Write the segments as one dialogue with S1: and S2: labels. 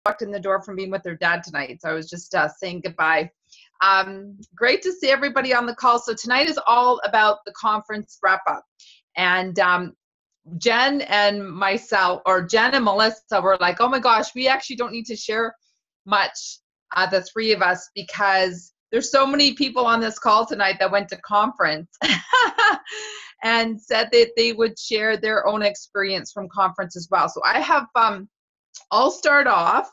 S1: walked in the door from being with their dad tonight. So I was just saying goodbye. Great to see everybody on the call. So tonight is all about the conference wrap up. And Jen and myself, or Jen and Melissa, were like, oh my gosh, we actually don't need to share much, the three of us, because there's so many people on this call tonight that went to conference and said that they would share their own experience from conference as well. So I have, I'll start off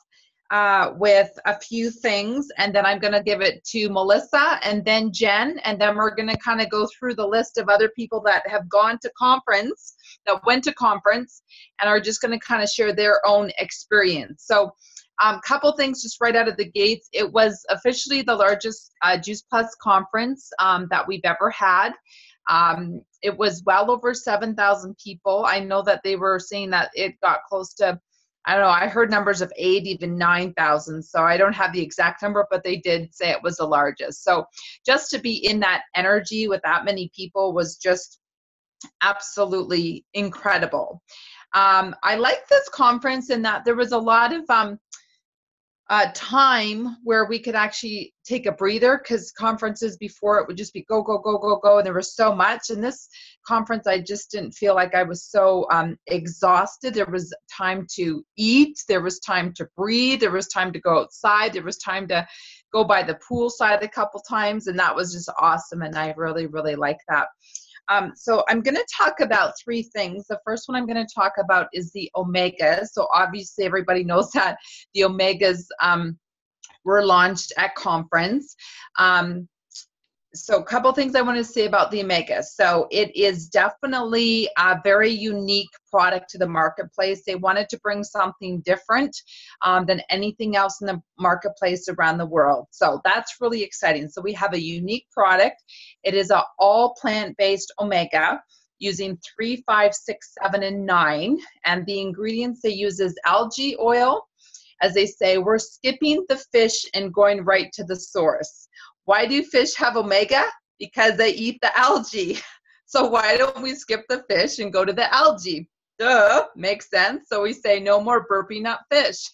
S1: with a few things, and then I'm going to give it to Melissa and then Jen, and then we're going to kind of go through the list of other people that have gone to conference, that went to conference, and are just going to kind of share their own experience. So couple things just right out of the gates. It was officially the largest Juice Plus conference that we've ever had. It was well over 7,000 people. I know that they were saying that it got close to, I don't know, I heard numbers of 8, even 9,000. So I don't have the exact number, but they did say it was the largest. So just to be in that energy with that many people was just absolutely incredible. I like this conference in that there was a lot of time where we could actually take a breather, because conferences before it would just be go, go, go, go, go, and there was so much. In this conference, I just didn't feel like I was so exhausted. There was time to eat, there was time to breathe, there was time to go outside, there was time to go by the pool side a couple times, and that was just awesome, and I really, really like that. So I'm going to talk about 3 things. The first one I'm going to talk about is the Omegas. So obviously everybody knows that the Omegas were launched at conference. So a couple things I want to say about the Omega. So it is definitely a very unique product to the marketplace. They wanted to bring something different than anything else in the marketplace around the world. So that's really exciting. So we have a unique product. It is an all plant-based Omega using 3, 5, 6, 7, and 9. And the ingredients they use is algae oil. As they say, we're skipping the fish and going right to the source. Why do fish have omega? Because they eat the algae. So why don't we skip the fish and go to the algae? Duh, makes sense. So we say no more burping up fish.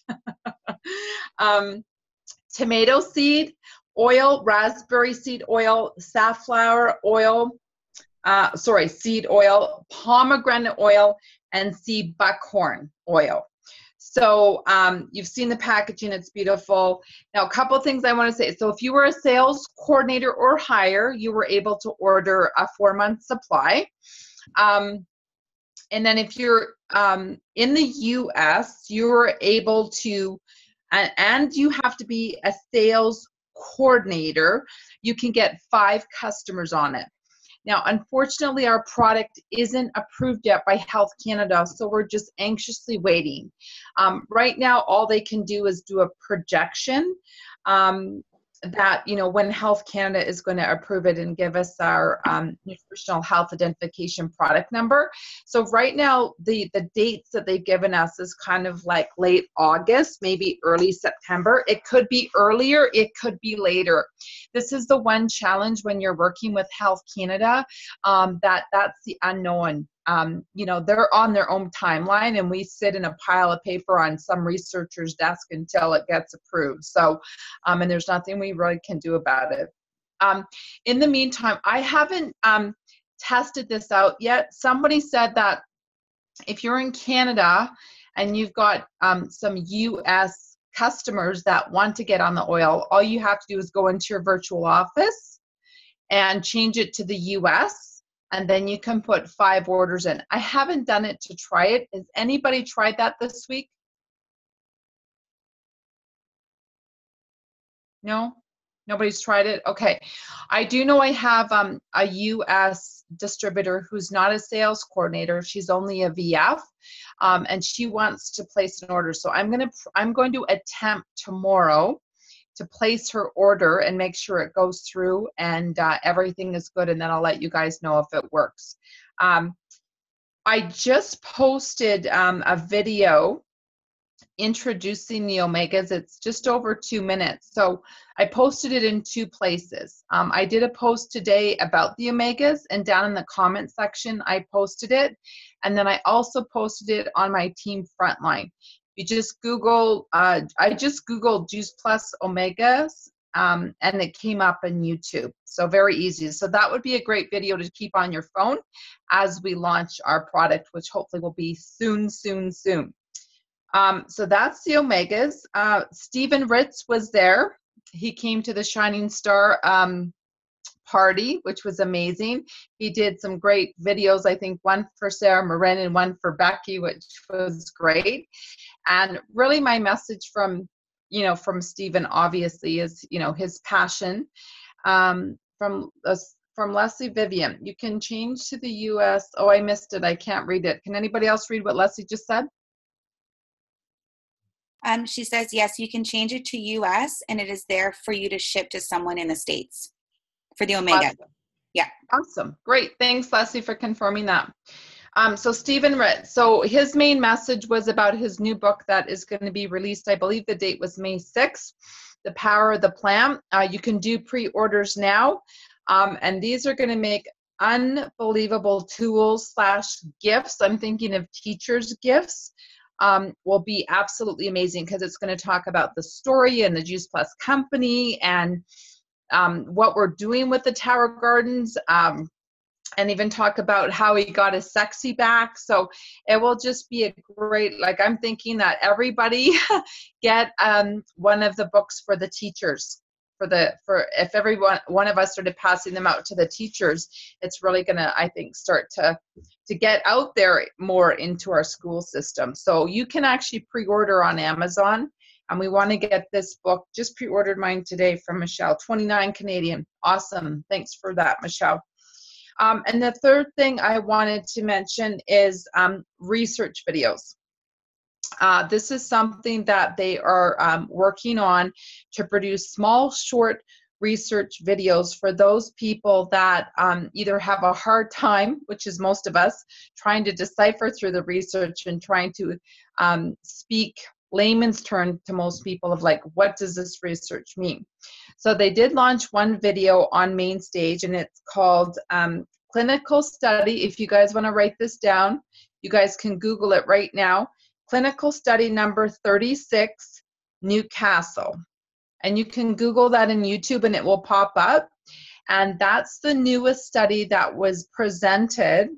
S1: Tomato seed oil, raspberry seed oil, safflower oil, seed oil, pomegranate oil, and sea buckhorn oil. So you've seen the packaging, it's beautiful. Now, a couple of things I want to say. So if you were a sales coordinator or higher, you were able to order a 4-month supply. And then if you're in the US, you were able to, and you have to be a sales coordinator, you can get 5 customers on it. Now, unfortunately, our product isn't approved yet by Health Canada, so we're just anxiously waiting. Right now, all they can do is do a projection that, you know, when Health Canada is going to approve it and give us our nutritional health identification product number. So right now, the dates that they've given us is kind of like late August, maybe early September. It could be earlier, it could be later. This is the one challenge when you're working with Health Canada, that's the unknown. You know, they're on their own timeline, and we sit in a pile of paper on some researcher's desk until it gets approved. So, and there's nothing we really can do about it. In the meantime, I haven't tested this out yet. Somebody said that if you're in Canada and you've got some US customers that want to get on the oil, all you have to do is go into your virtual office and change it to the US. And then you can put 5 orders in. I haven't done it to try it. Has anybody tried that this week? No? Nobody's tried it? Okay. I do know I have a US distributor who's not a sales coordinator. She's only a VF, and she wants to place an order. So I'm going to attempt tomorrow to place her order and make sure it goes through and everything is good, and then I'll let you guys know if it works. I just posted a video introducing the Omegas. It's just over 2 minutes. So I posted it in 2 places. I did a post today about the Omegas, and down in the comment section, I posted it. And then I also posted it on my team Frontline. You just Google, I just Googled Juice Plus Omegas, and it came up on YouTube. So very easy. So that would be a great video to keep on your phone as we launch our product, which hopefully will be soon, soon, soon. So that's the Omegas. Stephen Ritz was there. He came to the Shining Star party, which was amazing. He did some great videos, I think one for Sarah Marin and one for Becky, which was great. And really my message from, you know, from Stephen obviously is, you know, his passion. From Leslie Vivian, you can change to the US. Oh, I missed it. I can't read it. Can anybody else read what Leslie just said?
S2: She says, yes, you can change it to US and it is there for you to ship to someone in the States for the Omega.
S1: Awesome.
S2: Yeah.
S1: Awesome. Great. Thanks, Leslie, for confirming that. So Stephen Ritz, so his main message was about his new book that is going to be released. I believe the date was May 6th, The Power of the Plant. You can do pre-orders now. And these are going to make unbelievable tools / gifts. I'm thinking of teachers' gifts. Will be absolutely amazing because it's going to talk about the story and the Juice Plus company and what we're doing with the Tower Gardens, and even talk about how he got his sexy back. So it will just be a great, like I'm thinking that everybody get one of the books for the teachers. For if every one of us started passing them out to the teachers, it's really gonna, I think, start to get out there more into our school system. So you can actually pre-order on Amazon, and we want to get this book. Just pre-ordered mine today from Michelle, 29 Canadian. Awesome, thanks for that, Michelle. And the third thing I wanted to mention is research videos. This is something that they are working on to produce small, short research videos for those people that either have a hard time, which is most of us, trying to decipher through the research and trying to speak layman's term to most people of like, what does this research mean? So they did launch one video on Main Stage, and it's called Clinical Study. If you guys want to write this down, you guys can Google it right now. Clinical Study number 36, Newcastle. And you can Google that in YouTube and it will pop up. And that's the newest study that was presented,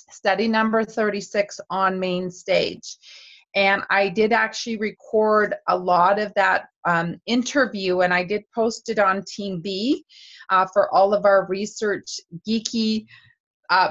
S1: study number 36 on Main Stage. And I did actually record a lot of that interview, and I did post it on Team B for all of our research geeky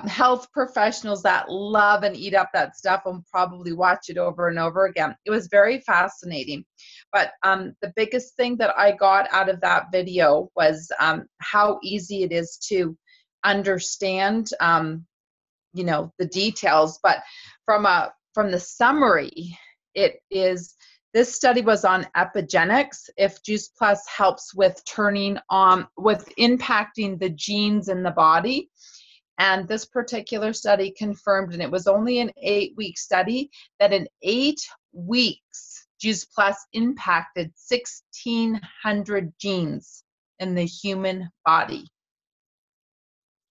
S1: health professionals that love and eat up that stuff and probably watch it over and over again. It was very fascinating. But the biggest thing that I got out of that video was how easy it is to understand, you know, the details. But from the summary, it is, this study was on epigenetics, if Juice Plus helps with turning on, with impacting the genes in the body. And this particular study confirmed, and it was only an 8-week study, that in 8 weeks, Juice Plus impacted 1,600 genes in the human body.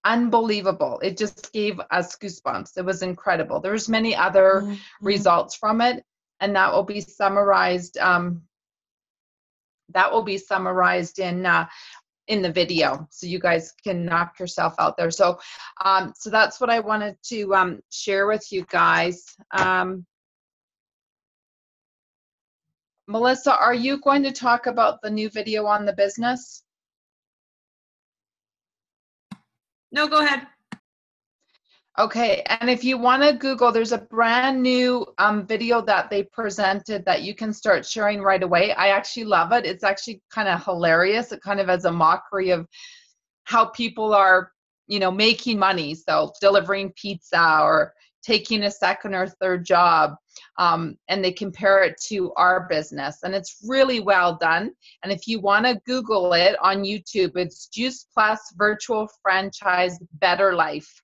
S1: Unbelievable. It just gave us goosebumps. It was incredible. There's many other results from it, and that will be summarized. In the video, so you guys can knock yourself out there. So so that's what I wanted to share with you guys. Melissa, are you going to talk about the new video on the business?
S3: No, go ahead.
S1: Okay, and if you want to Google, there's a brand new video that they presented that you can start sharing right away. I actually love it. It's actually kind of hilarious. It kind of has a mockery of how people are, you know, making money. So delivering pizza or taking a second or third job, and they compare it to our business. And it's really well done. And if you want to Google it on YouTube, it's Juice Plus Virtual Franchise Better Life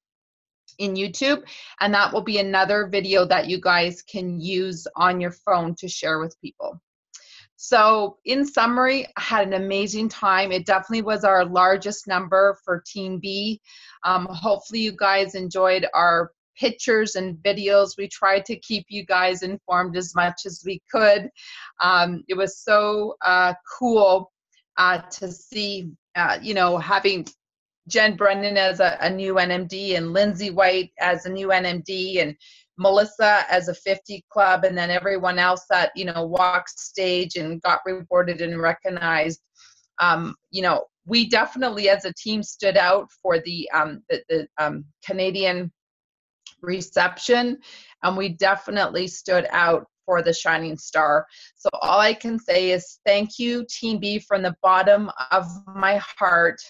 S1: in YouTube, and that will be another video that you guys can use on your phone to share with people. So in summary, I had an amazing time. It definitely was our largest number for Team B. Hopefully you guys enjoyed our pictures and videos. We tried to keep you guys informed as much as we could. It was so cool to see, having Jen Brennan as a new NMD and Lindsay White as a new NMD and Melissa as a 50 club, and then everyone else that, walked stage and got rewarded and recognized. We definitely as a team stood out for the Canadian reception, and we definitely stood out for the Shining Star. So all I can say is thank you, Team B, from the bottom of my heart.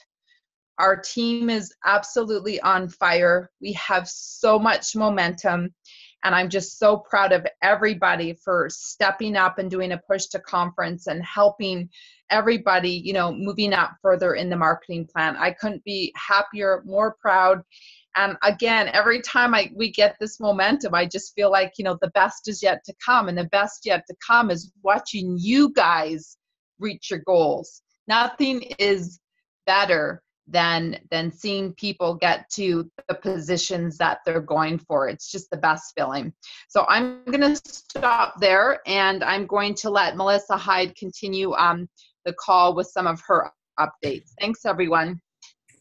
S1: Our team is absolutely on fire. We have so much momentum, and I'm just so proud of everybody for stepping up and doing a push to conference and helping everybody, moving up further in the marketing plan. I couldn't be happier, more proud. And again, every time we get this momentum, I just feel like, the best is yet to come. And the best yet to come is watching you guys reach your goals. Nothing is better than seeing people get to the positions that they're going for. It's just the best feeling. So I'm going to stop there, and I'm going to let Melissa Hyde continue the call with some of her updates. Thanks, everyone.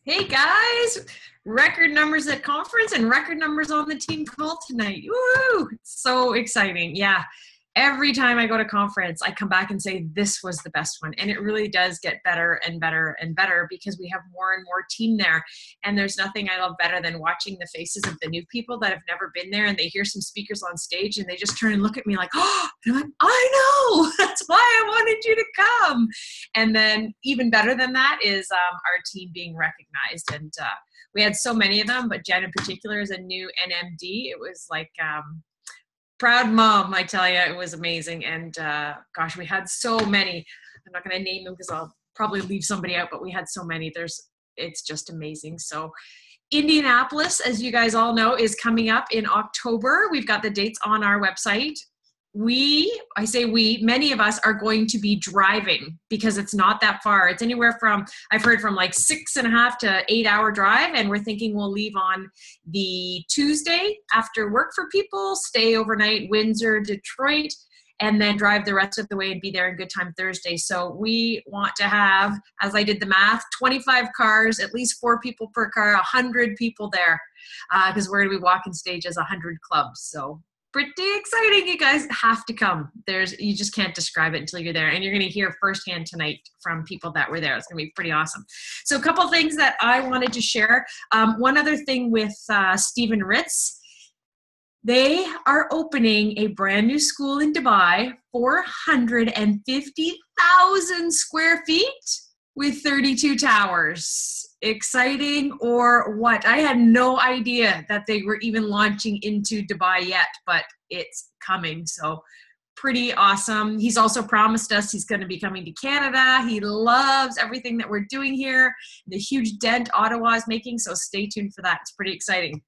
S3: Hey guys, record numbers at conference and record numbers on the team call tonight. Woo! It's so exciting. Yeah. Every time I go to conference, I come back and say, this was the best one. And it really does get better and better and better because we have more and more team there. And there's nothing I love better than watching the faces of the new people that have never been there, and they hear some speakers on stage and they just turn and look at me like, oh, and I'm like, I know, that's why I wanted you to come. And then even better than that is our team being recognized. And we had so many of them, but Jen in particular is a new NMD. It was like, proud mom, I tell you, it was amazing. And gosh, we had so many. I'm not going to name them because I'll probably leave somebody out, but we had so many. It's just amazing. So Indianapolis, as you guys all know, is coming up in October. We've got the dates on our website. Many of us are going to be driving because it's not that far. It's anywhere from, I've heard from like 6.5 to 8 hour drive. And we're thinking we'll leave on the Tuesday after work for people, stay overnight, Windsor, Detroit, and then drive the rest of the way and be there in good time Thursday. So we want to have, as I did the math, 25 cars, at least 4 people per car, 100 people there because we're going to be walking stage as 100 clubs. So pretty exciting. You guys have to come. You just can't describe it until you're there. And you're going to hear firsthand tonight from people that were there. It's going to be pretty awesome. So a couple of things that I wanted to share. One other thing with Stephen Ritz. They are opening a brand new school in Dubai, 450,000 square feet with 32 towers. Exciting or what? I had no idea that they were even launching into Dubai yet, but it's coming. So pretty awesome. He's also promised us he's going to be coming to Canada. He loves everything that we're doing here, the huge dent Ottawa is making. So stay tuned for that. It's pretty exciting.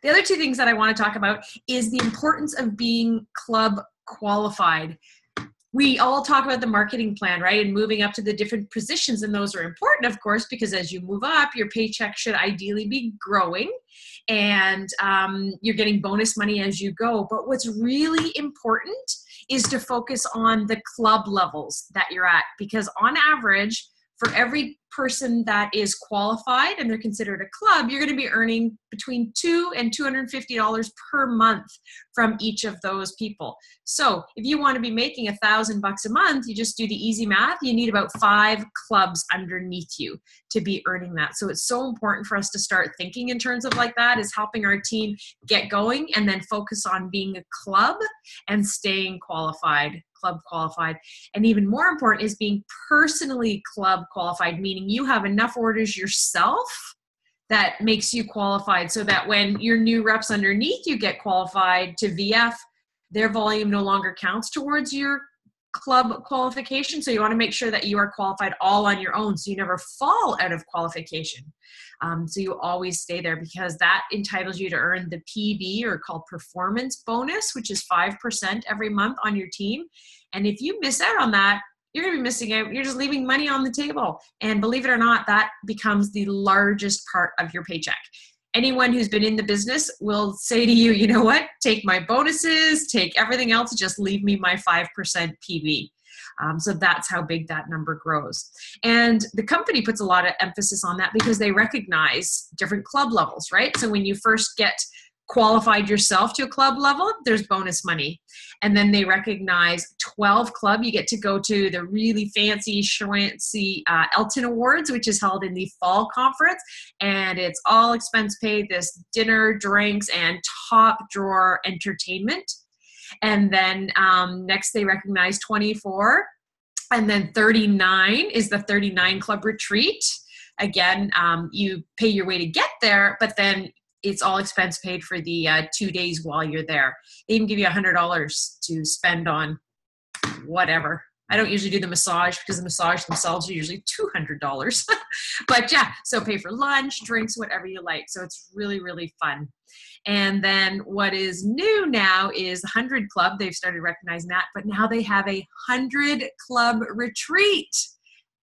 S3: The other 2 things that I want to talk about is the importance of being club qualified. We all talk about the marketing plan, right? And moving up to the different positions. And those are important, of course, because as you move up, your paycheck should ideally be growing and you're getting bonus money as you go. But what's really important is to focus on the club levels that you're at, because on average, for every person that is qualified and they're considered a club, you're going to be earning between $200 and $250 per month from each of those people. So if you want to be making $1,000 a month, you just do the easy math. You need about 5 clubs underneath you to be earning that. So it's so important for us to start thinking in terms of like that, is helping our team get going and then focus on being a club and staying qualified. Club qualified. And even more important is being personally club qualified, meaning you have enough orders yourself that makes you qualified, so that when your new reps underneath you get qualified to VF, their volume no longer counts towards your club qualification. So you want to make sure that you are qualified all on your own, so you never fall out of qualification. So you always stay there, because that entitles you to earn the PB, or called performance bonus, which is 5% every month on your team. And if you miss out on that, you're going to be missing out. You're just leaving money on the table. And believe it or not, that becomes the largest part of your paycheck. anyone who's been in the business will say to you, you know what, take my bonuses, take everything else, just leave me my 5% PB. So that's how big that number grows. And the company puts a lot of emphasis on that because they recognize different club levels, right? So when you first get qualified yourself to a club level, there's bonus money. And then they recognize 12 club, you get to go to the really fancy, schwancy Elton Awards, which is held in the fall conference. And it's all expense paid, this dinner, drinks, and top drawer entertainment. And then next they recognize 24. And then 39 is the 39 club retreat. Again, you pay your way to get there, but then it's all expense paid for the 2 days while you're there. They even give you $100 to spend on whatever. I don't usually do the massage because the massage themselves are usually $200. But yeah, so pay for lunch, drinks, whatever you like. So it's really, really fun. And then what is new now is 100 Club. They've started recognizing that, but now they have a 100 Club retreat.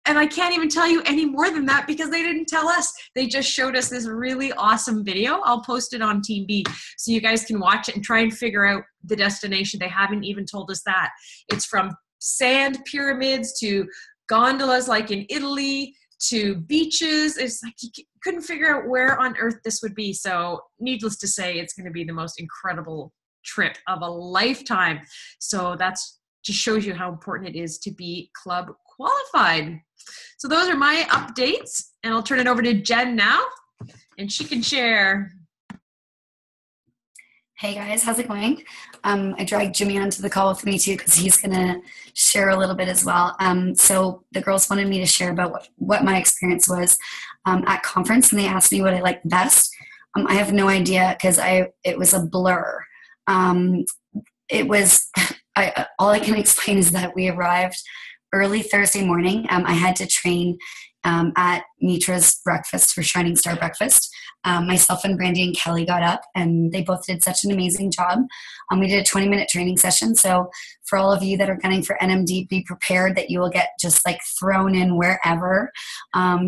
S3: And I can't even tell you any more than that because they didn't tell us. They just showed us this really awesome video. I'll post it on Team B so you guys can watch it and try and figure out the destination. They haven't even told us that. It's from sand pyramids to gondolas like in Italy to beaches. It's like you couldn't figure out where on earth this would be. So needless to say, it's going to be the most incredible trip of a lifetime. So that's just shows you how important it is to be club qualified. So those are my updates, and I'll turn it over to Jen now, and she can share.
S4: Hey guys, how's it going? I dragged Jimmy onto the call with me too because he's going to share a little bit as well. So the girls wanted me to share about what my experience was at conference, and they asked me what I liked best. I have no idea because it was a blur. It was all I can explain is that we arrived early Thursday morning. I had to train at Mitra's breakfast for Shining Star Breakfast. Myself and Brandy and Kelly got up and they both did such an amazing job. We did a 20-minute training session. So for all of you that are gunning for NMD, be prepared that you will get just like thrown in wherever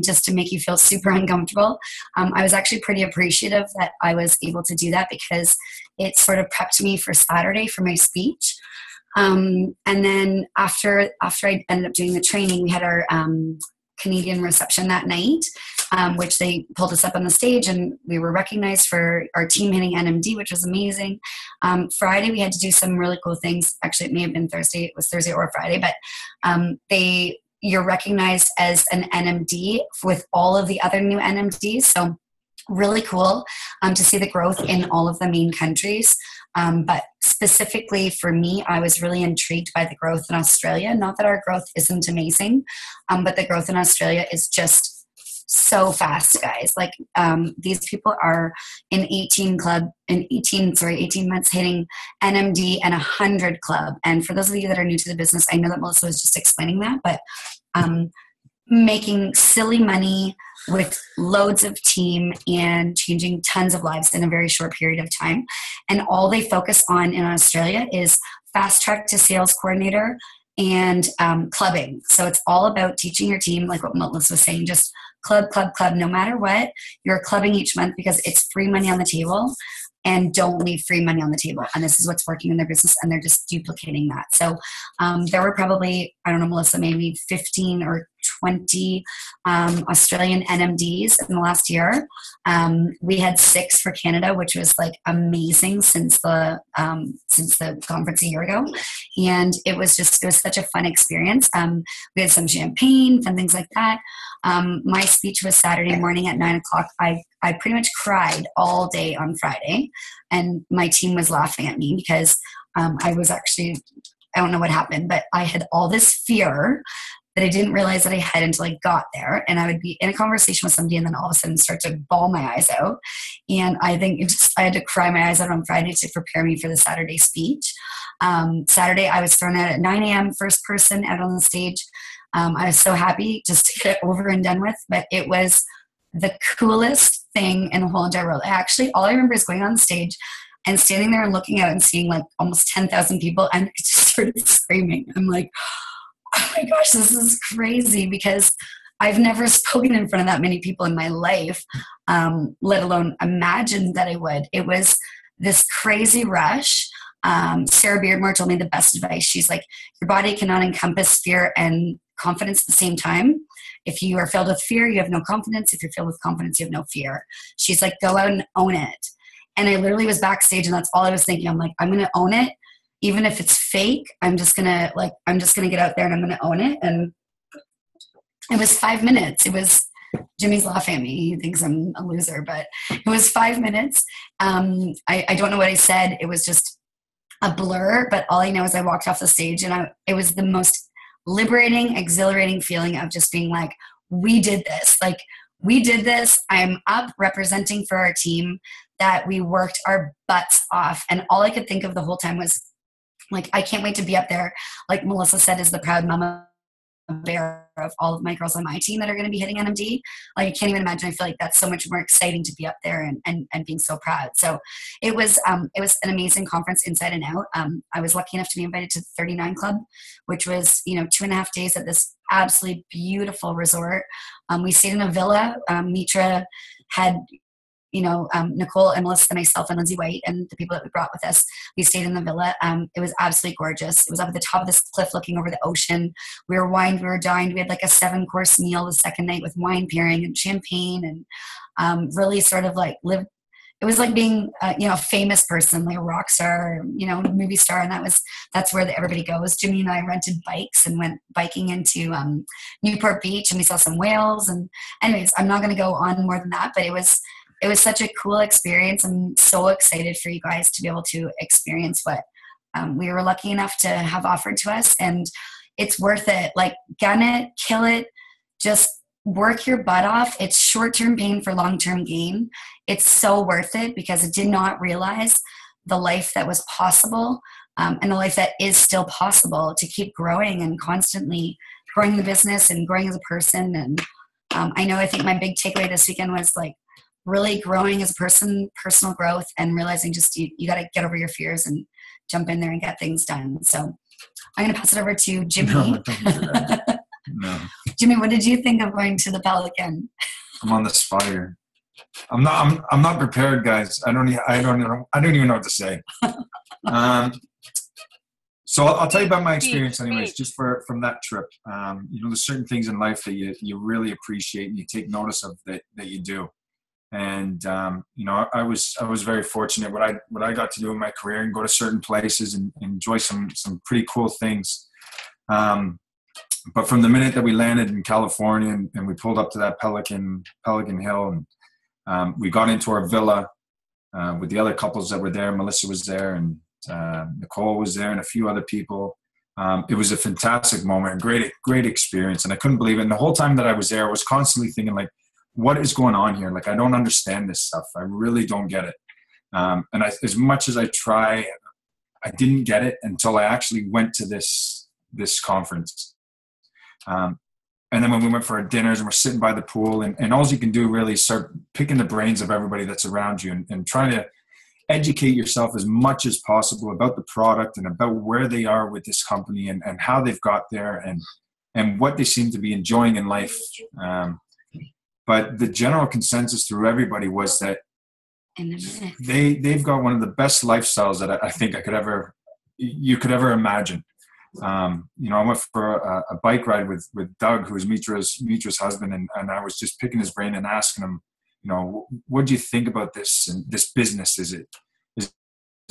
S4: just to make you feel super uncomfortable. I was actually pretty appreciative that I was able to do that because it sort of prepped me for Saturday for my speech. And then after I ended up doing the training, we had our Canadian reception that night, which they pulled us up on the stage and we were recognized for our team hitting NMD, which was amazing. Friday, we had to do some really cool things. Actually, it may have been Thursday. It was Thursday or Friday, but you're recognized as an NMD with all of the other new NMDs. So really cool to see the growth in all of the main countries. But specifically for me, I was really intrigued by the growth in Australia. Not that our growth isn't amazing, but the growth in Australia is just so fast, guys. Like these people are in 18 months hitting NMD and 100 club. And for those of you that are new to the business, I know that Melissa was just explaining that, but making silly money with loads of team and changing tons of lives in a very short period of time. And all they focus on in Australia is fast track to sales coordinator and clubbing. So it's all about teaching your team, like what Melissa was saying, just club. No matter what, you're clubbing each month because it's free money on the table. And don't leave free money on the table. And this is what's working in their business, and they're just duplicating that. So there were probably, I don't know, Melissa, maybe 15 or 20 Australian NMDs in the last year. We had 6 for Canada, which was like amazing since the conference a year ago. And it was such a fun experience. We had some champagne, fun things like that. My speech was Saturday morning at 9 o'clock. I pretty much cried all day on Friday, and my team was laughing at me because I was actually, I don't know what happened, but I had all this fear that I didn't realize that I had until I got there. And I would be in a conversation with somebody and then all of a sudden start to bawl my eyes out. And I think I had to cry my eyes out on Friday to prepare me for the Saturday speech. Saturday, I was thrown out at 9 a.m., first person out on the stage. I was so happy just to get it over and done with, but it was the coolest thing in the whole entire world. All I remember is going on stage and standing there and looking out and seeing like almost 10,000 people, and I just started screaming. I'm like, oh my gosh, this is crazy, because I've never spoken in front of that many people in my life, let alone imagine that I would. It was this crazy rush. Sarah Beardmore told me the best advice. She's like, your body cannot encompass fear and confidence at the same time. If you are filled with fear, you have no confidence. If you're filled with confidence, you have no fear. She's like, go out and own it. And I literally was backstage, and that's all I was thinking. I'm like, I'm going to own it. Even if it's fake, I'm just going to get out there and I'm going to own it. And it was 5 minutes. It was, Jimmy's laughing at me. He thinks I'm a loser, but it was 5 minutes. I don't know what I said. It was just a blur, but all I know is I walked off the stage, and it was the most liberating, exhilarating feeling of just being like, we did this. Like, we did this. I'm up representing for our team that we worked our butts off. And all I could think of the whole time was like, I can't wait to be up there. Like Melissa said, is the proud mama bear of all of my girls on my team that are going to be hitting NMD. Like, I can't even imagine. I feel like that's so much more exciting to be up there and being so proud. So it was an amazing conference inside and out. I was lucky enough to be invited to the 39 Club, which was, 2.5 days at this absolutely beautiful resort. We stayed in a villa. Mitra had, Nicole and Melissa, myself and Lindsay White, and the people that we brought with us, we stayed in the villa. It was absolutely gorgeous. It was up at the top of this cliff looking over the ocean. We were wined, we were dined. We had like a 7-course meal the second night with wine pairing and champagne, and really sort of like lived. It was like being, a famous person, like a rock star, movie star. And that's where everybody goes. Jimmy and I rented bikes and went biking into Newport Beach, and we saw some whales. And anyways, I'm not going to go on more than that, but it was such a cool experience. I'm so excited for you guys to be able to experience what we were lucky enough to have offered to us. And it's worth it. Like, gun it, kill it, just work your butt off. It's short-term pain for long-term gain. It's so worth it, because I did not realize the life that was possible, and the life that is still possible, to keep growing and constantly growing the business and growing as a person. And I think my big takeaway this weekend was like really growing as a person, personal growth, and realizing just you got to get over your fears and jump in there and get things done. So I'm going to pass it over to Jimmy.
S5: No, don't do that. No.
S4: Jimmy, what did you think of going to the Pelican?
S5: I'm on the spot here. I'm not prepared, guys. I don't even know what to say. So I'll tell you about my experience anyways, just from that trip. There's certain things in life that you really appreciate and you take notice of that you do. And I was very fortunate what I got to do in my career, and go to certain places and enjoy some pretty cool things. But from the minute that we landed in California and we pulled up to that Pelican Hill, and we got into our villa with the other couples that were there. Melissa was there, and Nicole was there, and a few other people. It was a fantastic moment, a great experience, and I couldn't believe it. And the whole time that I was there, I was constantly thinking, like, what is going on here? Like, I don't understand this stuff. I really don't get it. As much as I try, I didn't get it until I actually went to this conference. And then when we went for our dinners and we're sitting by the pool, and all you can do really is start picking the brains of everybody that's around you, and trying to educate yourself as much as possible about the product and about where they are with this company, and how they've got there, and what they seem to be enjoying in life. But the general consensus through everybody was that they've got one of the best lifestyles that I think you could ever imagine. I went for a bike ride with Doug, who is Mitra's husband, and I was just picking his brain and asking him, what do you think about this and this business? Is it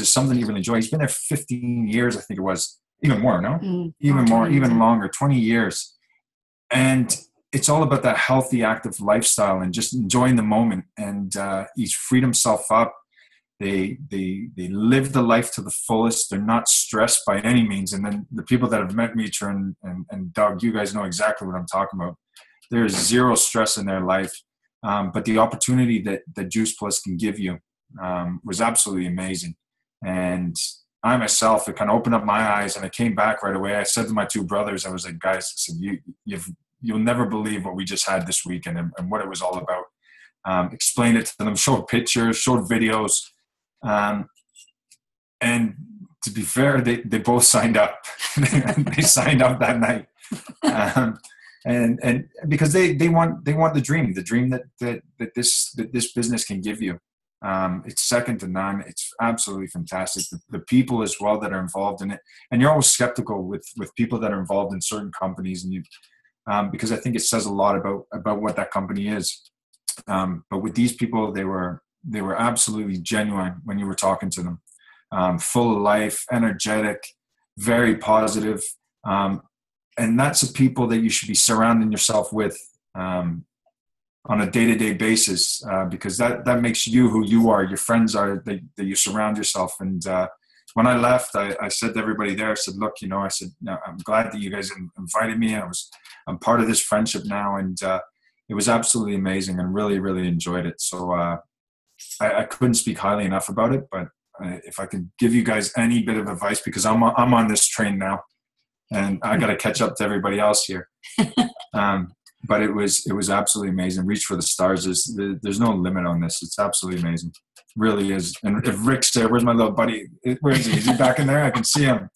S5: something you really enjoy? He's been there 15 years, I think it was, even more, no? Even more, even longer, 20 years. And it's all about that healthy, active lifestyle and just enjoying the moment. And he's freed himself up. They live the life to the fullest. They're not stressed by any means. And then the people that have met Mitra and Doug, you guys know exactly what I'm talking about. There's zero stress in their life. But the opportunity that Juice Plus can give you was absolutely amazing. And I myself, it kind of opened up my eyes, and I came back right away. I said to my two brothers, I was like, guys, I said, you'll never believe what we just had this weekend and what it was all about. Explained it to them, showed pictures, showed videos. And to be fair, they both signed up. They signed up that night. and because they want the dream that this business can give you. It's second to none. It's absolutely fantastic. The people as well that are involved in it, and you're always skeptical with people that are involved in certain companies, and because I think it says a lot about what that company is. But with these people, they were absolutely genuine when you were talking to them, full of life, energetic, very positive. And that's the people that you should be surrounding yourself with on a day-to-day basis, because that makes you who you are. Your friends are that you surround yourself. And when I left, I said to everybody there, I said, look, I said, no, I'm glad that you guys invited me. I'm part of this friendship now. And it was absolutely amazing and really, really enjoyed it. So I couldn't speak highly enough about it, but if I could give you guys any bit of advice, because I'm on this train now and I got to catch up to everybody else here. But it was absolutely amazing. Reach for the stars. There's no limit on this. It's absolutely amazing. Really is. And if Rick's there, where's my little buddy? Where is he? Is he back in there? I can see him.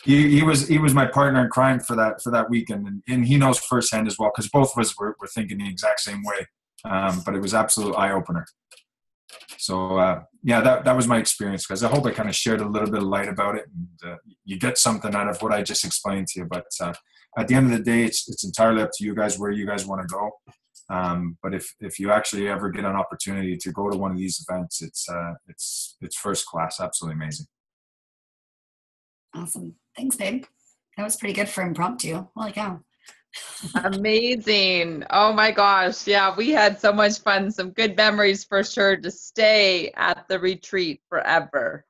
S5: He was my partner in crime for that weekend, and he knows firsthand as well, because both of us were thinking the exact same way. But it was absolute eye opener. So that was my experience, guys. I hope I kind of shared a little bit of light about it, and you get something out of what I just explained to you. But at the end of the day, it's entirely up to you guys where you guys want to go. But if you actually ever get an opportunity to go to one of these events, it's first class. Absolutely amazing.
S4: Awesome. Thanks, babe. That was pretty good for impromptu. Holy cow.
S1: Amazing. Oh my gosh. Yeah, we had so much fun. Some good memories for sure to stay at the retreat forever.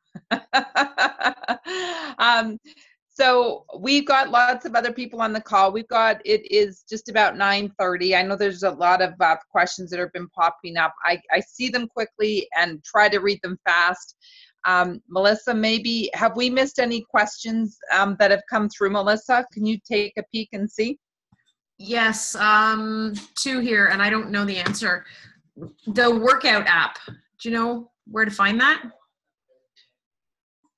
S1: So we've got lots of other people on the call. It is just about 9:30. I know there's a lot of questions that have been popping up. I see them quickly and try to read them fast. Melissa, maybe, have we missed any questions that have come through? Melissa, can you take a peek and see?
S3: Yes, two here, and I don't know the answer. The workout app, do you know where to find that?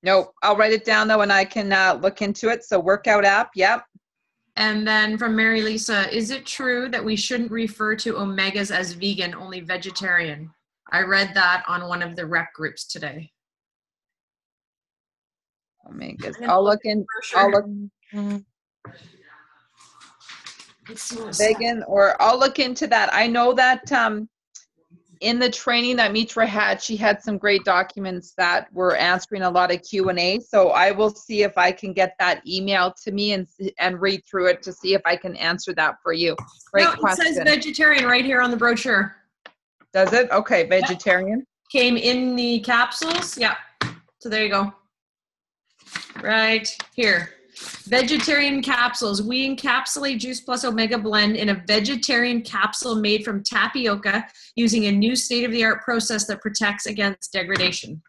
S1: Nope. I'll write it down though, and I can look into it. So workout app, yep.
S3: And then from Mary Lisa, is it true that we shouldn't refer to omegas as vegan, only vegetarian? I read that on one of the rec groups today.
S1: Omegas. I'll look in. I'll look. Vegan, or I'll look into that. I know that in the training that Mitra had, she had some great documents that were answering a lot of Q&A. So I will see if I can get that email to me and read through it to see if I can answer that for you. Great question.
S3: It says vegetarian right here on the brochure.
S1: Does it? Okay, vegetarian.
S3: Came in the capsules. Yeah. So there you go. Right here. Vegetarian capsules. We encapsulate Juice Plus Omega Blend in a vegetarian capsule made from tapioca using a new state-of-the-art process that protects against degradation.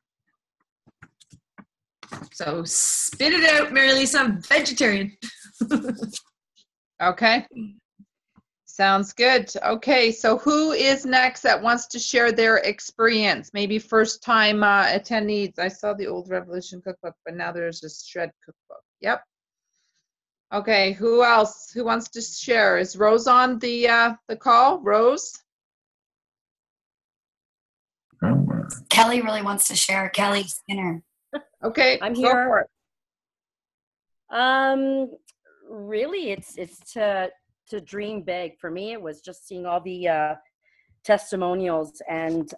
S3: So spit it out, Mary Lisa. Vegetarian.
S1: Okay. Sounds good. Okay, so who is next that wants to share their experience? Maybe first-time attendees. I saw the old Revolution cookbook, but now there's a Shred cookbook. Yep. Okay, who else? Who wants to share? Is Rose on the call? Rose?
S4: Kelly really wants to share. Kelly Skinner.
S1: Okay,
S6: I'm
S1: go
S6: here.
S1: for it.
S6: Really, it's to dream big. For me, it was just seeing all the testimonials and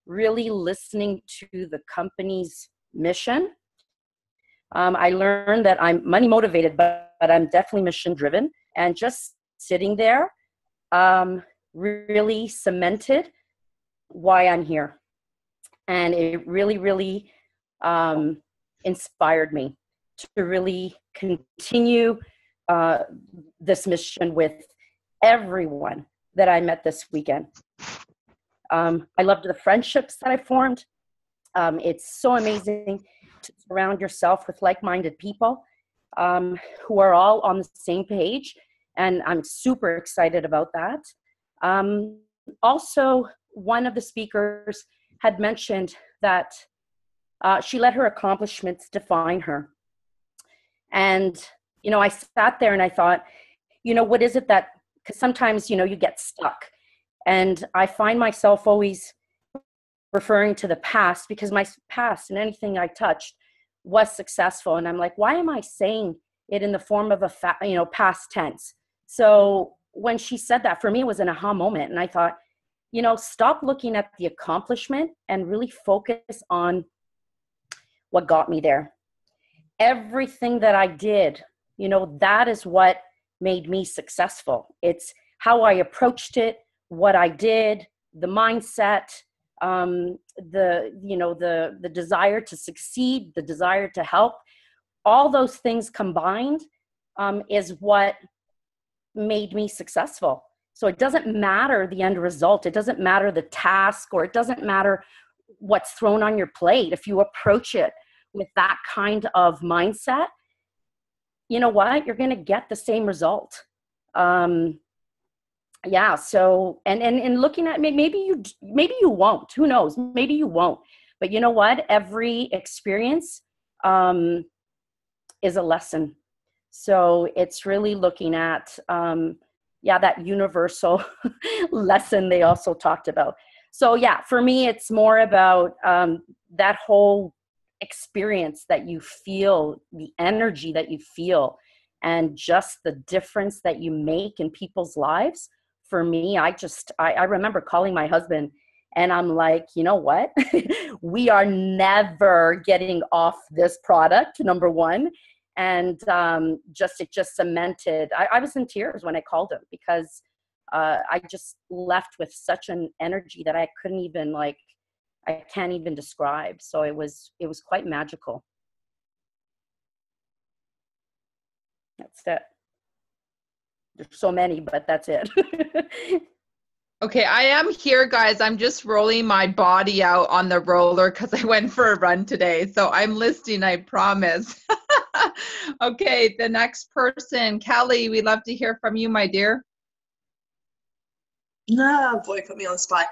S6: really listening to the company's mission. I learned that I'm money motivated, but I'm definitely mission driven. And just sitting there really cemented why I'm here. And it really, really inspired me to really continue this mission with everyone that I met this weekend. I loved the friendships that I formed. It's so amazing to surround yourself with like-minded people who are all on the same page, and I'm super excited about that. Also, one of the speakers had mentioned that she let her accomplishments define her. And, I sat there and I thought, what is it that, because sometimes, you get stuck. And I find myself always referring to the past, because my past and anything I touched was successful. And I'm like, why am I saying it in the form of a past tense? So when she said that, for me, it was an aha moment. And I thought, stop looking at the accomplishment and really focus on what got me there. Everything that I did, that is what made me successful. It's how I approached it, what I did, the mindset, the desire to succeed, the desire to help. All those things combined is what made me successful. So it doesn't matter the end result. It doesn't matter the task, or it doesn't matter what's thrown on your plate. If you approach it with that kind of mindset, you know what? You're going to get the same result. So, and looking at maybe you won't, who knows? Maybe you won't, but you know what? Every experience is a lesson. So it's really looking at, that universal lesson they also talked about. So yeah, for me, it's more about that whole experience that you feel, the energy that you feel, and just the difference that you make in people's lives. For me, I remember calling my husband and I'm like, you know what? We are never getting off this product, number one. And it just cemented. I was in tears when I called him, because I just left with such an energy that I couldn't even I can't even describe. So it was quite magical. That's it. There's so many, but that's it.
S1: Okay, I am here, guys. I'm just rolling my body out on the roller because I went for a run today. So I'm listening, I promise. Okay, the next person, Kelly, we'd love to hear from you, my dear.
S7: Oh, boy, put me on the spot.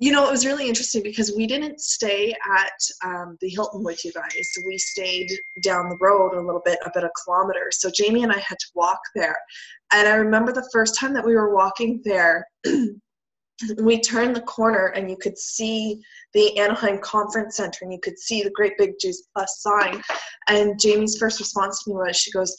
S7: It was really interesting because we didn't stay at the Hilton with you guys. We stayed down the road a little bit, about 1 kilometer. So Jamie and I had to walk there. And I remember the first time that we were walking there, we turned the corner and you could see the Anaheim Conference Center and you could see the great big Juice Plus sign. And Jamie's first response to me was, she goes,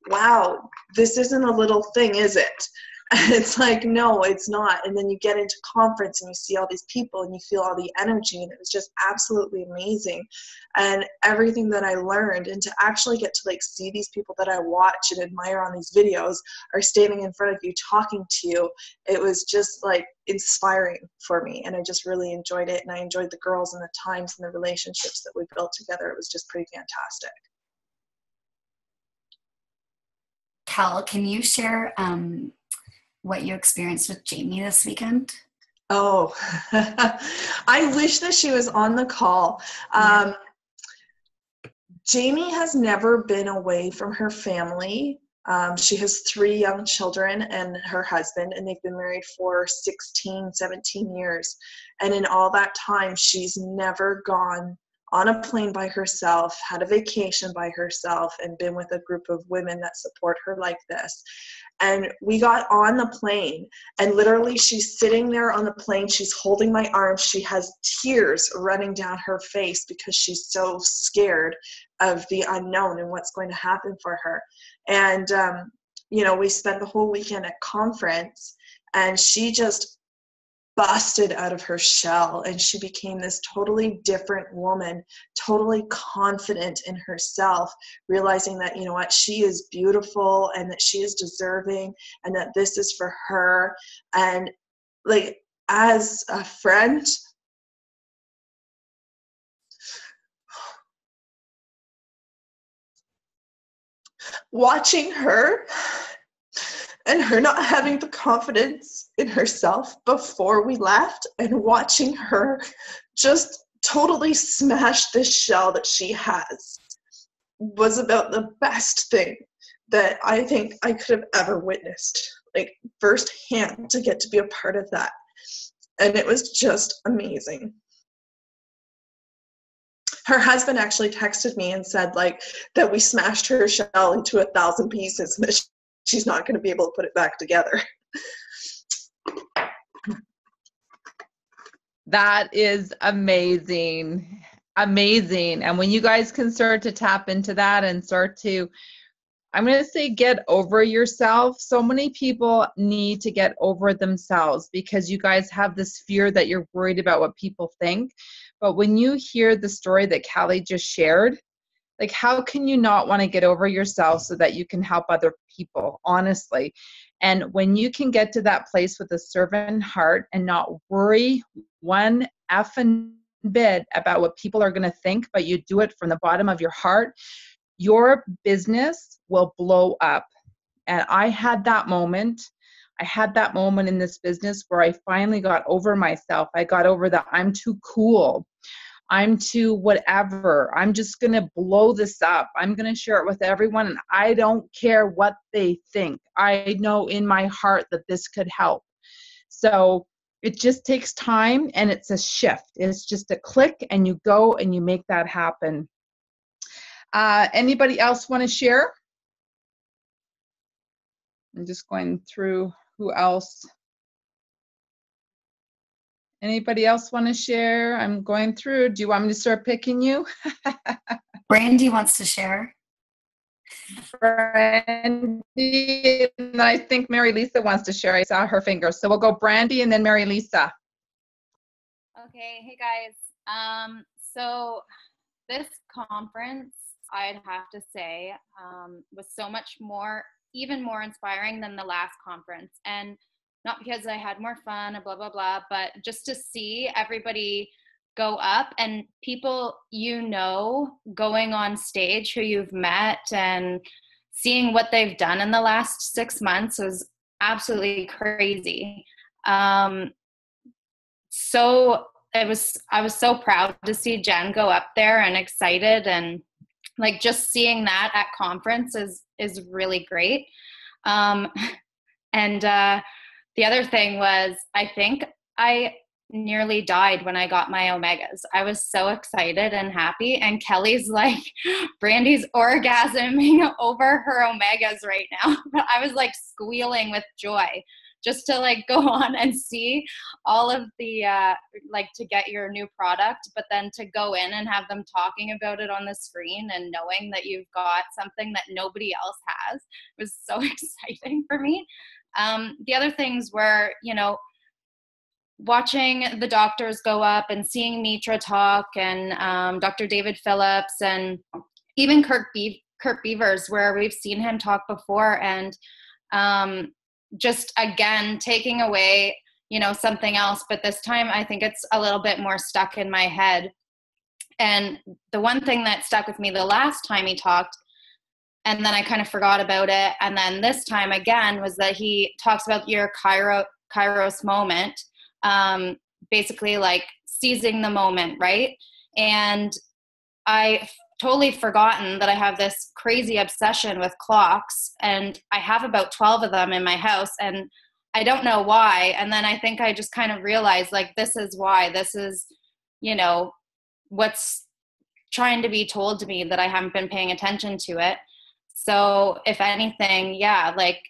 S7: wow, this isn't a little thing, is it? And it's like, no, it's not. And then you get into conference and you see all these people and you feel all the energy, and it was just absolutely amazing. And everything that I learned, and to actually get to see these people that I watch and admire on these videos are standing in front of you talking to you, it was just inspiring for me. And I just really enjoyed it. And I enjoyed the girls and the times and the relationships that we built together. It was just pretty fantastic.
S4: Cal, can you share what you experienced with Jamie this weekend?
S7: Oh, I wish that she was on the call. Jamie has never been away from her family. She has 3 young children and her husband, and they've been married for 16, 17 years. And in all that time, she's never gone on a plane by herself, had a vacation by herself, and been with a group of women that support her like this. And we got on the plane, and literally she's sitting there on the plane. She's holding my arm. She has tears running down her face because she's so scared of the unknown and what's going to happen for her. And, we spent the whole weekend at conference, and she just busted out of her shell, and she became this totally different woman, totally confident in herself, realizing that, she is beautiful and that she is deserving and that this is for her. And as a friend, watching her and her not having the confidence in herself before we left, and watching her just totally smash this shell that she has, was about the best thing that I think I could have ever witnessed, firsthand, to get to be a part of that. And it was just amazing. Her husband actually texted me and said like that we smashed her shell into 1,000 pieces and that she's not going to be able to put it back together.
S1: That is amazing. Amazing. And when you guys can start to tap into that and start to, I'm going to say, get over yourself. So many people need to get over themselves because you guys have this fear that you're worried about what people think. But when you hear the story that Callie just shared, like, how can you not want to get over yourself so that you can help other people, honestly? And when you can get to that place with a servant heart and not worry one effing bit about what people are going to think, but you do it from the bottom of your heart, your business will blow up. And I had that moment. I had that moment in this business where I finally got over myself. I got over that I'm too cool. I'm too whatever. I'm just going to blow this up. I'm going to share it with everyone, and I don't care what they think. I know in my heart that this could help. So it just takes time, and it's a shift. It's just a click, and you go and you make that happen. Anybody else want to share? I'm just going through who else. Anybody else want to share? I'm going through. Do you want me to start picking you?
S4: Brandy wants to share.
S1: Brandy, and I think Mary Lisa wants to share. I saw her finger. So we'll go Brandy and then Mary Lisa.
S8: Okay, hey guys. So this conference, I'd have to say, was so much more, even more inspiring than the last conference. And not because I had more fun and blah, blah, blah, but just to see everybody go up and people, going on stage who you've met and seeing what they've done in the last 6 months was absolutely crazy. So I was so proud to see Jen go up there and excited, and like just seeing that at conference is really great. The other thing was, I think I nearly died when I got my omegas. I was so excited and happy, and Kelly's like, Brandy's orgasming over her omegas right now. I was like squealing with joy just to like go on and see all of the, like to get your new product, but then to go in and have them talking about it on the screen and knowing that you've got something that nobody else has was so exciting for me. The other things were, watching the doctors go up and seeing Mitra talk and Dr. David Phillips and even Kurt Beavers, where we've seen him talk before, and just again taking away, something else. But this time I think it's a little bit more stuck in my head. And the one thing that stuck with me the last time he talked, and then I kind of forgot about it, and then this time again, was that he talks about your Kairos moment, basically like seizing the moment, right? And I totally forgotten that I have this crazy obsession with clocks, and I have about 12 of them in my house, and I don't know why. And then I think I just kind of realized, like, this is why. This is, what's trying to be told to me, that I haven't been paying attention to it. So if anything, yeah, like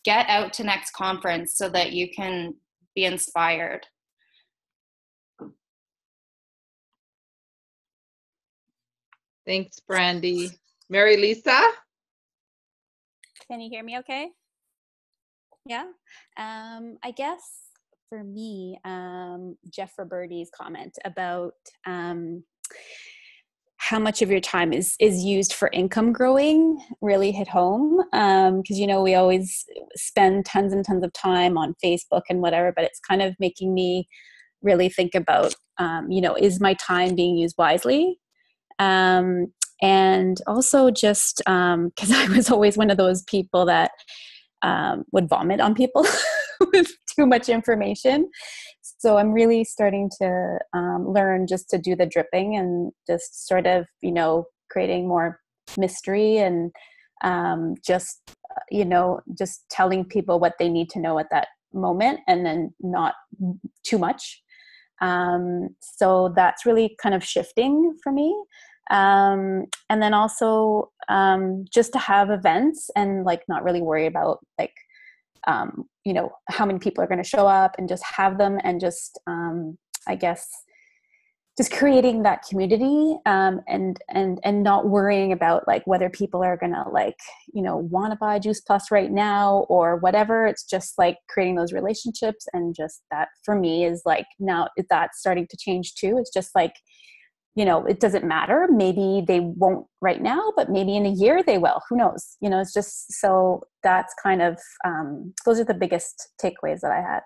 S8: get out to next conference so that you can be inspired.
S1: Thanks, Brandy. Mary Lisa?
S9: Can you hear me okay? Yeah. I guess for me, Jeff Roberti's comment about how much of your time is used for income growing really hit home, because we always spend tons and tons of time on Facebook and whatever, but it's kind of making me really think about is my time being used wisely, and also just because I was always one of those people that would vomit on people with too much information. So I'm really starting to learn just to do the dripping and just sort of, creating more mystery and just telling people what they need to know at that moment, and then not too much. So that's really kind of shifting for me. And then also just to have events and like not really worry about like, you know, how many people are going to show up, and just have them, and just, I guess, just creating that community, and not worrying about like whether people are going to like, you know, want to buy Juice Plus right now or whatever. It's just like creating those relationships, and just that for me is like, now that's starting to change too. It's just like, you know, it doesn't matter. Maybe they won't right now, but maybe in a year they will. Who knows? You know, it's just, so that's kind of, those are the biggest takeaways that I had.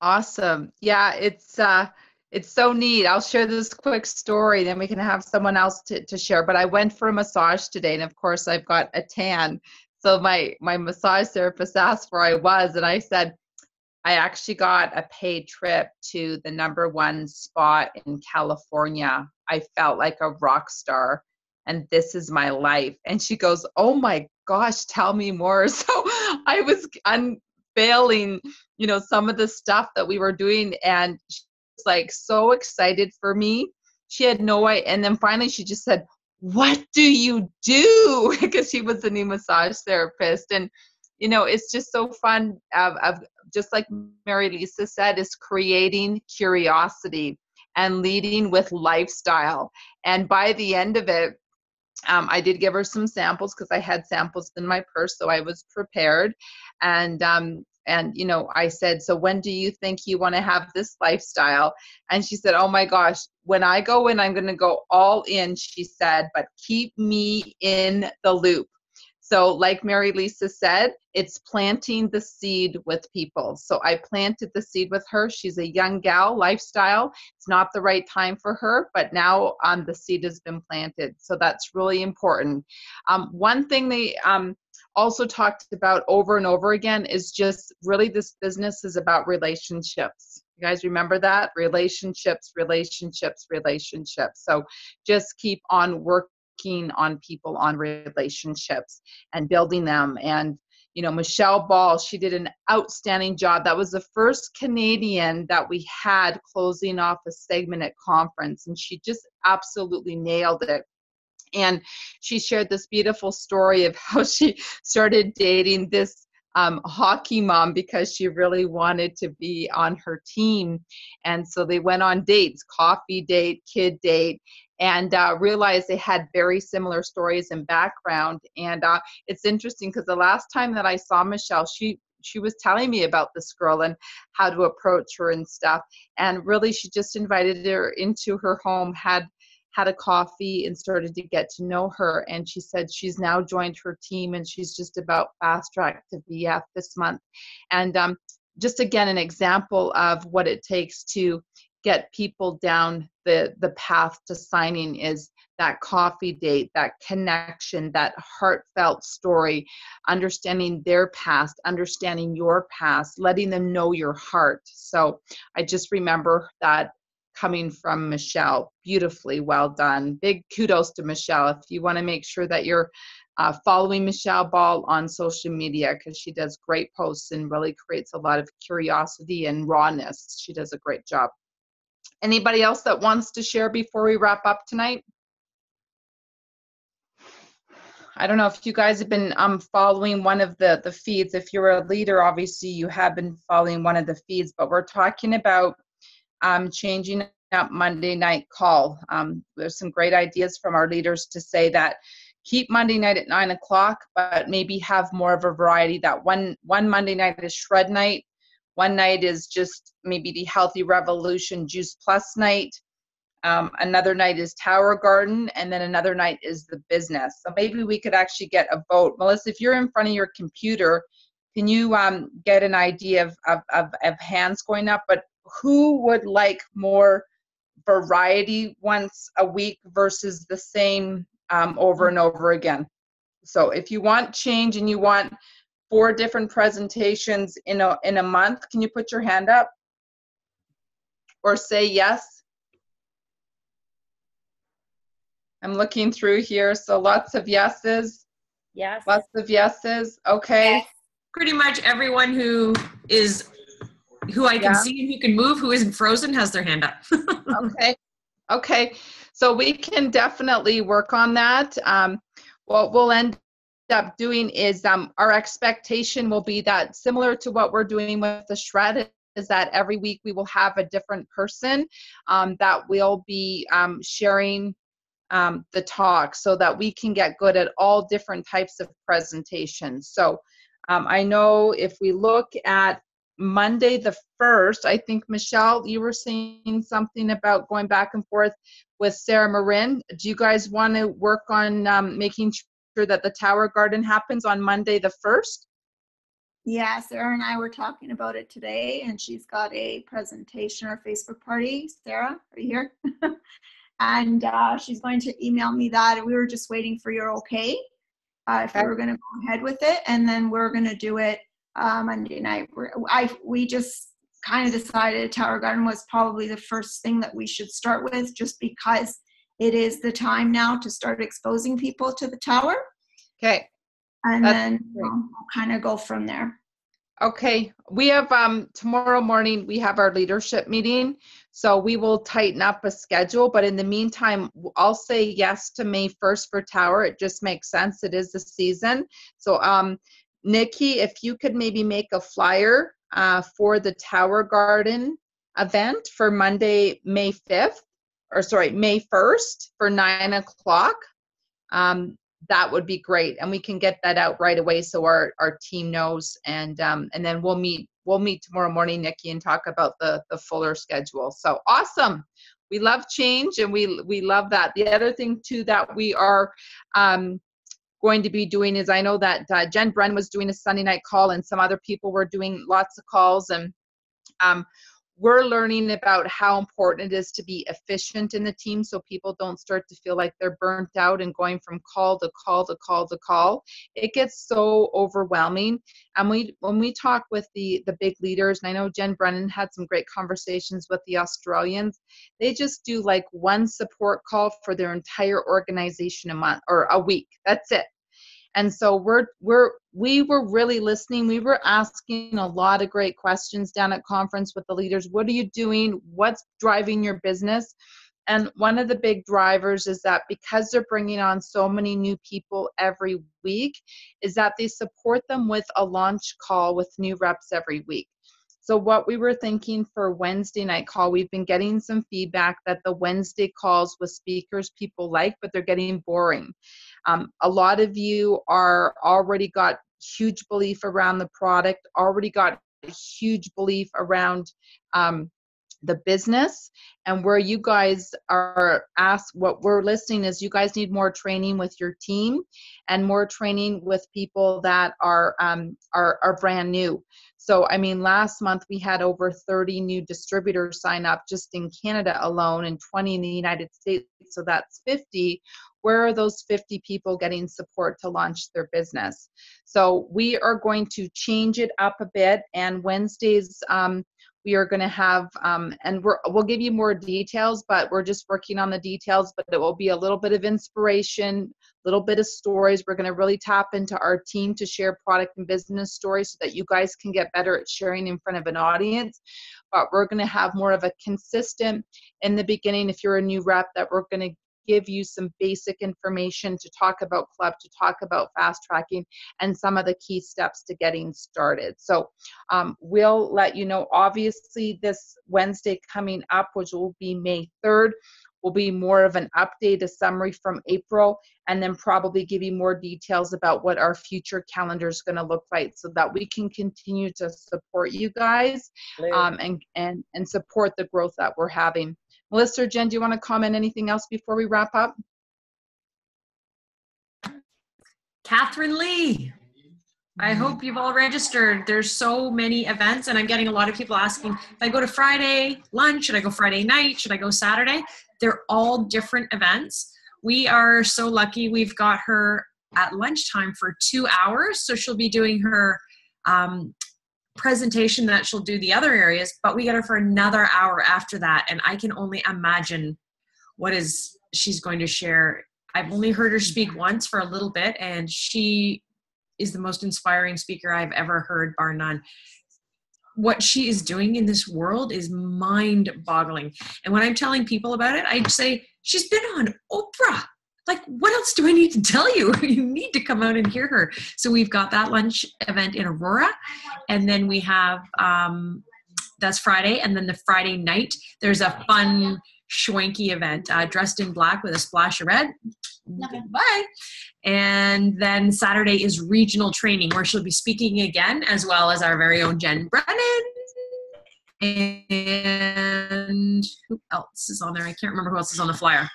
S1: Awesome. Yeah, it's so neat. I'll share this quick story, then we can have someone else to share. But I went for a massage today, and of course I've got a tan. So my massage therapist asked where I was, and I said, I actually got a paid trip to the #1 spot in California. I felt like a rock star, and this is my life. And she goes, oh my gosh, tell me more. So I was unveiling, you know, some of the stuff that we were doing, and she was like so excited for me. She had no idea. And then finally she just said, what do you do? Because she was the new massage therapist. And you know, it's just so fun of just like Mary Lisa said, is creating curiosity and leading with lifestyle. And by the end of it, I did give her some samples, because I had samples in my purse, so I was prepared. And you know, I said, so when do you think you want to have this lifestyle? And she said, oh my gosh, when I go in, I'm going to go all in, she said, but keep me in the loop. So like Mary Lisa said, it's planting the seed with people. So I planted the seed with her. She's a young gal, lifestyle. It's not the right time for her, but now the seed has been planted. So that's really important. One thing they also talked about over and over again is just really this business is about relationships. You guys remember that? Relationships, relationships, relationships. So just keep on working on people, on relationships, and building them. And you know, Michelle Ball, she did an outstanding job. That was the first Canadian that we had closing off a segment at conference, and she just absolutely nailed it. And she shared this beautiful story of how she started dating this hockey mom because she really wanted to be on her team. And so they went on dates, coffee date, kid date, and realized they had very similar stories and background. And it's interesting because the last time that I saw Michelle, she was telling me about this girl and how to approach her and stuff. And really, she just invited her into her home, had a coffee, and started to get to know her. And she said she's now joined her team, and she's just about fast track to BF this month. And just again, an example of what it takes to get people down the path to signing is that coffee date, that connection, that heartfelt story, understanding their past, understanding your past, letting them know your heart. So I just remember that coming from Michelle. Beautifully well done. Big kudos to Michelle. If you want to make sure that you're following Michelle Ball on social media, because she does great posts and really creates a lot of curiosity and rawness. She does a great job. Anybody else that wants to share before we wrap up tonight? I don't know if you guys have been following one of the feeds. If you're a leader, obviously you have been following one of the feeds, but we're talking about changing up Monday night call. There's some great ideas from our leaders to say that keep Monday night at 9 o'clock, but maybe have more of a variety. That one Monday night is shred night. One night is just maybe the Healthy Revolution Juice Plus night. Another night is Tower Garden, and then another night is the business. So maybe we could actually get a vote. Melissa, if you're in front of your computer, can you get an idea of hands going up? But who would like more variety once a week versus the same over and over again? So if you want change and you want 4 different presentations in a month, can you put your hand up or say yes? I'm looking through here, so lots of yeses.
S6: Yes.
S1: Lots of yeses. Okay.
S2: Yes.
S3: Pretty much everyone who is who I can see and who can move, who isn't frozen, has their hand up.
S1: Okay. So we can definitely work on that. What we'll end up doing is our expectation will be that similar to what we're doing with the shred is that every week we will have a different person that will be sharing the talk so that we can get good at all different types of presentations. So I know if we look at Monday the 1st, I think, Michelle, you were saying something about going back and forth with Sarah Marin. Do you guys want to work on making sure that the Tower Garden happens on Monday the 1st?
S10: Yeah, Sarah and I were talking about it today, and she's got a presentation or Facebook party. Sarah, are you here? And she's going to email me that, and we were just waiting for your okay if we were going to go ahead with it, and then we're going to do it Monday night. We just kind of decided Tower Garden was probably the first thing that we should start with, just because it is the time now to start exposing people to the tower.
S1: Okay.
S10: And then we'll kind of go from there.
S1: Okay. We have tomorrow morning, we have our leadership meeting. So we will tighten up a schedule. But in the meantime, I'll say yes to May 1st for Tower. It just makes sense. It is the season. So Nikki, if you could maybe make a flyer for the Tower Garden event for Monday, May 1st for 9 o'clock. That would be great, and we can get that out right away so our team knows, and then we'll meet tomorrow morning, Nikki, and talk about the fuller schedule. So awesome. We love change, and we love that. The other thing too that we are going to be doing is, I know that Jen Bren was doing a Sunday night call, and some other people were doing lots of calls, and we're learning about how important it is to be efficient in the team so people don't start to feel like they're burnt out and going from call to call to call to call. It gets so overwhelming. And when we talk with the big leaders, and I know Jen Brennan had some great conversations with the Australians, they just do like one support call for their entire organization a month or a week. That's it. And so we were really listening. We were asking a lot of great questions down at conference with the leaders. What are you doing? What's driving your business? And one of the big drivers is that because they're bringing on so many new people every week, is that they support them with a launch call with new reps every week. So what we were thinking for Wednesday night call, we've been getting some feedback that the Wednesday calls with speakers people like, but they're getting boring. A lot of you are already got huge belief around the product, already got a huge belief around the business, and where you guys are asked, what we're listening is you guys need more training with your team and more training with people that are brand new. So, I mean, last month we had over 30 new distributors sign up just in Canada alone and 20 in the United States. So that's 50. Where are those 50 people getting support to launch their business? So we are going to change it up a bit, and Wednesdays we are going to have, and we'll give you more details, but we're just working on the details, but it will be a little bit of inspiration, a little bit of stories. We're going to really tap into our team to share product and business stories so that you guys can get better at sharing in front of an audience. But we're going to have more of a consistent in the beginning, if you're a new rep, that we're going to give you some basic information to talk about club, to talk about fast tracking, and some of the key steps to getting started. So we'll let you know, obviously this Wednesday coming up, which will be May 3rd, will be more of an update, a summary from April, and then probably give you more details about what our future calendar is going to look like so that we can continue to support you guys and support the growth that we're having. Melissa or Jen, do you want to comment anything else before we wrap up?
S3: Catherine Lee, I hope you've all registered. There's so many events, and I'm getting a lot of people asking, if I go to Friday lunch, should I go Friday night? Should I go Saturday? They're all different events. We are so lucky we've got her at lunchtime for 2 hours. So she'll be doing her presentation that she'll do the other areas, but we get her for another hour after that. And I can only imagine what she's going to share. I've only heard her speak once for a little bit, and she is the most inspiring speaker I've ever heard, bar none. what she is doing in this world is mind-boggling. And when I'm telling people about it, I say, she's been on Oprah. Like, what else do I need to tell you? You need to come out and hear her. So we've got that lunch event in Aurora. And then we have, that's Friday. And then the Friday night, there's a fun, schwanky event, dressed in black with a splash of red. Bye. And then Saturday is regional training, where she'll be speaking again, as well as our very own Jen Brennan. And who else is on there? I can't remember who else is on the flyer.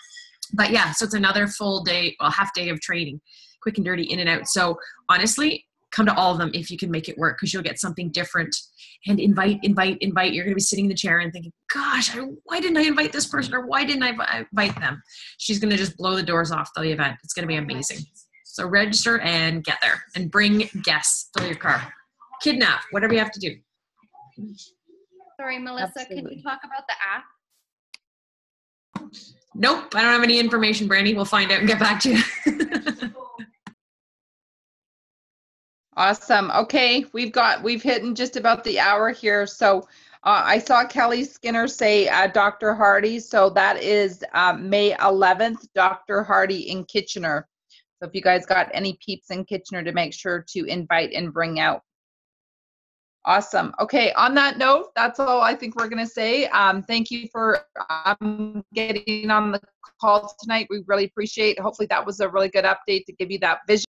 S3: But yeah, so it's another full day, well, half day of training, quick and dirty, in and out. So honestly, come to all of them if you can make it work, because you'll get something different. And invite. You're going to be sitting in the chair and thinking, gosh, why didn't I invite this person, or why didn't I invite them? She's going to just blow the doors off the event. It's going to be amazing. So register and get there, and bring guests. Fill your car. Kidnap, whatever you have to do.
S8: Sorry, Melissa,
S6: Absolutely.
S8: can you talk about the app?
S3: Nope, I don't have any information, Brandy. We'll find out and get back to you.
S1: Awesome. Okay, we've hit just about the hour here. So I saw Kelly Skinner say Dr. Hardy. So that is May 11th, Dr. Hardy in Kitchener. So if you guys got any peeps in Kitchener, to make sure to invite and bring out. Awesome. Okay, on that note, that's all I think we're going to say. Thank you for getting on the call tonight. We really appreciate it. Hopefully that was a really good update to give you that vision.